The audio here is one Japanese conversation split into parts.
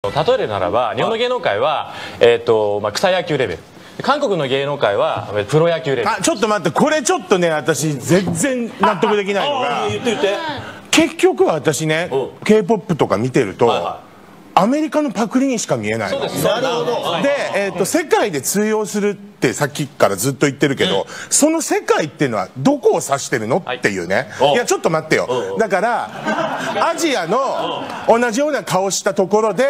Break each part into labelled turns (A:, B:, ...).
A: 例えるならば日本の芸能界は、草野球レベル、韓国の芸能界はプロ野球レベル。
B: ちょっと待って、これちょっとね、私全然納得できないのが、
A: 言って言って。
B: 結局私ね、K-POP とか見てると、アメリカのパクリにしか見えないの。
A: なるほど。
B: で、世界で通用するってさっきからずっと言ってるけど、その世界っていうのはどこを指してるのっていうね。いやちょっと待ってよ。だからアジアの同じような顔したところで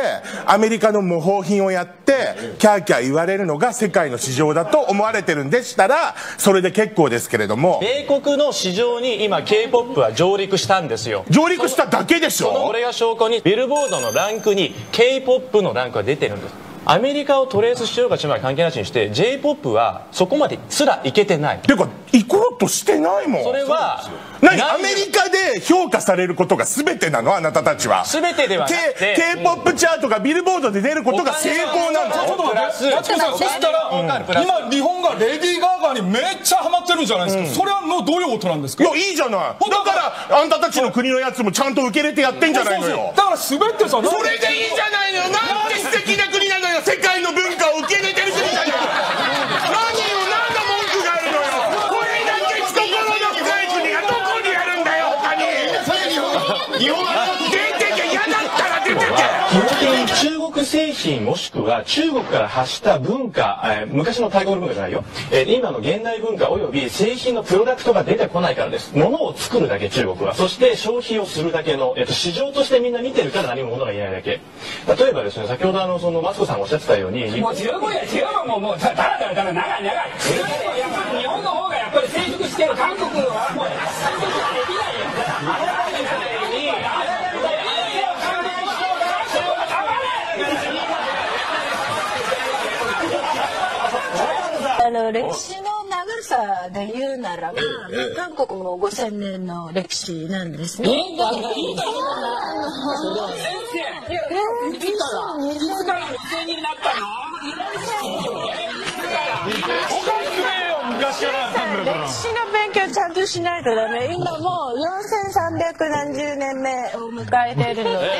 B: アメリカの模倣品をやってキャーキャー言われるのが世界の市場だと思われてるんでしたらそれで結構ですけれども、
A: 米国の市場に今 K-POP は上陸したんですよ。
B: 上陸しただけでしょ。
A: これが証拠にビルボードのランクに K-POP のランクが出てるんです。アメリカをトレースしようがしまい関係なしにして J-POP はそこまですらいけてない。
B: てか行こうとしてないもん。
A: それは
B: 何、アメリカで評価されることが全てなの？あなたたちは。
A: 全てではなくて
B: K-POP チャートがビルボードで出ることが成功なの？
C: ちょっと待って、そしたら今日本がレディー・ガーガーにめっちゃハマってるんじゃないですか。それはもうどういうことなんですか？
B: いやいいじゃない。だからあんたたちの国のやつもちゃんと受け入れてやってんじゃないのよ。
C: だから全てさ、そ
B: れでいいじゃないのよ。なんて素敵な国なのよ。世界の文化を受け入れてる国じゃない。何が文句があるのよ。これだけ懐の深い国がどこにあるんだよ他に。日本は出てけ、嫌だったら出てけ。
A: 基本的に中国製品もしくは中国から発した文化、昔の大国文化じゃないよ、今の現代文化および製品のプロダクトが出てこないからです。物を作るだけ中国は、そして消費をするだけの、市場としてみんな見てるから何も物が言えないだけ。例えばですね、先ほどそのマツコさんがおっしゃってたように、
D: もう十分や十分、もうだらだら長いやっぱり日本の方がやっぱり成熟してる。韓国はもう成熟できないよ。
E: 歴史の長さで言うならば、韓国も5000年の歴史なんですね。
D: いつから5000になったの？
E: 歴史の勉強ちゃんとしないとダメ。今もう4300何十年目を迎えているので、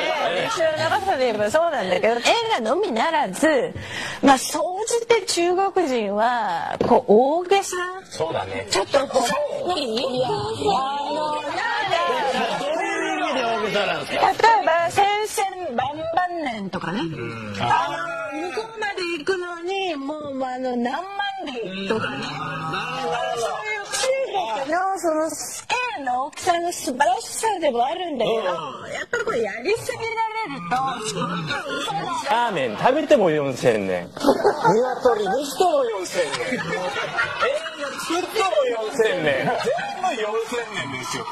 E: 歴史の長さで言えばそうなんだけど、映画のみならず、まあ総じて中国人はこう大げさ。
A: そうだね。
E: ちょっとこういや例えば先々万々年とかね、向こうまで行くのにもう何万里とかね、中国のそのスケールの大きさの素晴らしさでもあるんだけど、やっぱりこれやりすぎられると
A: ラーメン食べても4000年、鶏にしても4000年、映画作っても4000年、全部4000年ですよ。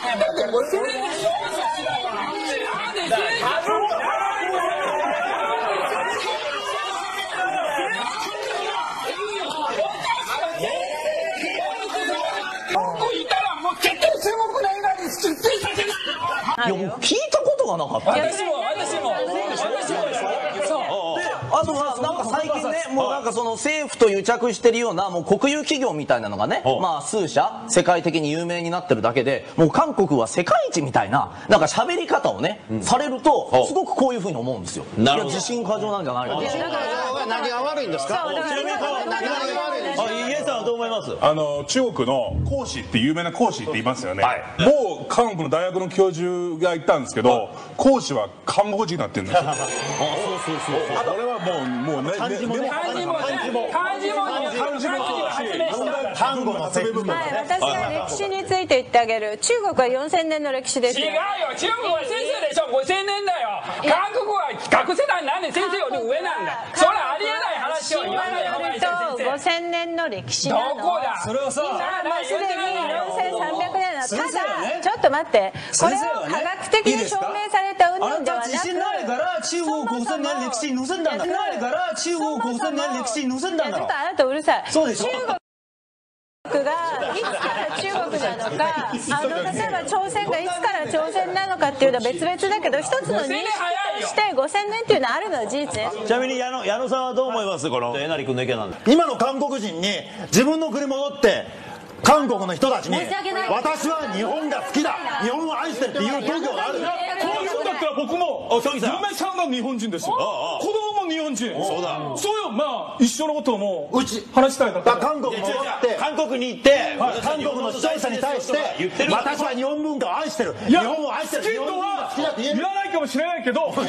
F: いやもう聞いたことがなかった。
D: 私も
F: あとはなんか最近ね、もうなんかその政府と癒着してるようなもう国有企業みたいなのがね、まあ数社世界的に有名になってるだけで、もう韓国は世界一みたいななんか喋り方をね、されるとすごくこういうふうに思うんですよ。いや自信過剰なんじゃないか。自信過剰が何が悪いんですか？
G: イエさんはどう思います？中国の講師って有名な講師って言いますよね。某韓国の大学の教授が言ったんですけど、講師は韓国人になってるんですよ。これはもうね、漢字も
E: 単語の説明。私が歴史について言ってあげる。中国は4000年の歴史ですよ。
D: 違うよ、中国は先生でしょ。5000年だよ。韓国は学世代なんで先生より上なんだ。それはありえない話を言わない方がいい先生。
E: 5000年の歴史なの。
D: どこだ。
E: それはさ、今もうすでに4300年なの。ただちょっと待って、これを科学的に証明された運動ではなく、
F: 自信ないから中国5000年歴史に載せんだんだ。ないから中国5000年歴史に載せんだんだ。
E: ちょっとあなたうるさい。
F: そうでしょ。
E: 中国がいつから中国なのか、例えば朝鮮がいつから朝鮮なのかっていうのは別々だけど、一つの認識として5000年っていうのはあるのは事実ね。
G: ちなみに矢野さんはどう思います？このえなり君の意見なんで。
H: 今の韓国人に自分の国戻って韓国の人たちに私は日本が好きだ、日本を愛してるっていう度胸がある。
C: こういうんだったら僕も嫁さんが日本人ですよ。子供も日本人。そうだ。そうよ、まあ一緒のことをもう話したいだったら。
H: 韓国に戻って韓国に行って韓国の視聴者に対して私は日本文化を愛してる、日本を愛してる、日本文化が好きだって言える。
C: 言わないかもしれないけど。
H: それ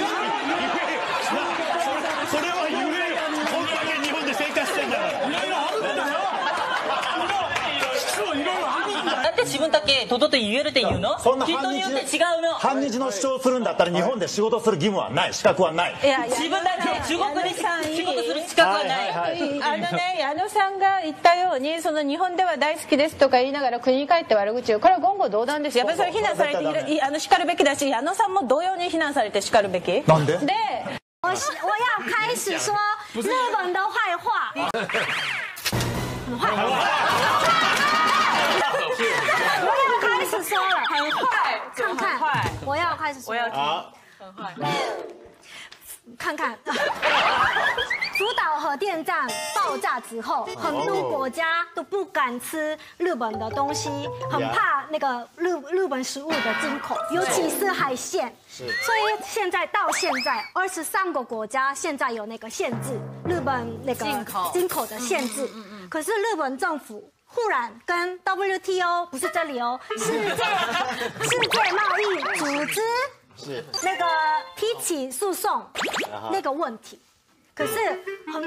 H: は言えよ。こんだけ日本で生活してんだから。いろいろあるんだよ。
I: だって自分だけ堂々と言えるって言うの？
H: そんな
I: 人によって違うの。
H: 反日の主張するんだったら日本で仕事する義務はない、資格はない。
I: 自分だけ中国で仕事する資格はない。
E: 矢野さんが言ったようにその日本では大好きですとか言いながら国に帰って悪口を、これは言語道断です。やっぱりそれ非難されて叱るべきだし、矢野さんも同様に非難されて叱るべき。
H: なんで？
E: で
J: 我要开始说日本的坏话。我要开始说了，很坏，看看，我要开始说，很坏，看看，福岛核电站爆炸之后，很多国家都不敢吃日本的东西，很怕那个日本食物的进口，尤其是海鲜。所以现在到现在，23个国家现在有那个限制，日本那个进口的限制。可是日本政府忽然跟 WTO 不是这里哦，世界贸易组织那个提起诉讼那个问题。可是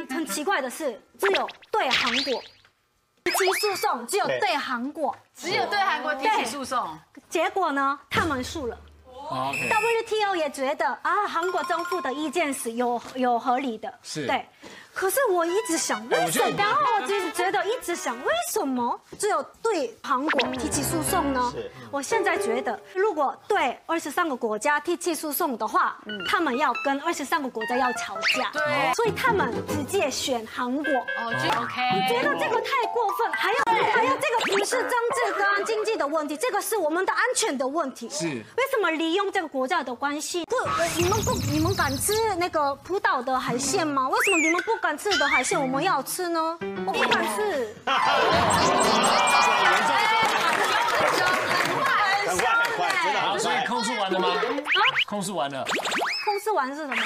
J: 很奇怪的是，只有对韩国提起诉讼，只有对韩国提起诉讼，结果呢，他们输了。WTO 也觉得啊，韩国政府的意见是有合理的，对。可是我一直想，为什么？然后我就是觉得一直想，为什么只有对韩国提起诉讼呢？我现在觉得，如果对23个国家提起诉讼的话，他们要跟23个国家要吵架，对，所以他们直接选韩国。哦，就 OK。我觉得这个太过分，还有这个不是政治跟经济的问题，这个是我们的安全的问题。是。为什么利用这个国家的关系？你们敢吃那个浦岛的海鲜吗？为什么你们不敢吃的海鲜我们要吃呢？我不敢吃。
H: 很快，真的很快。
K: 所以控诉完了吗？控诉完了。
J: 控诉完是什么意思？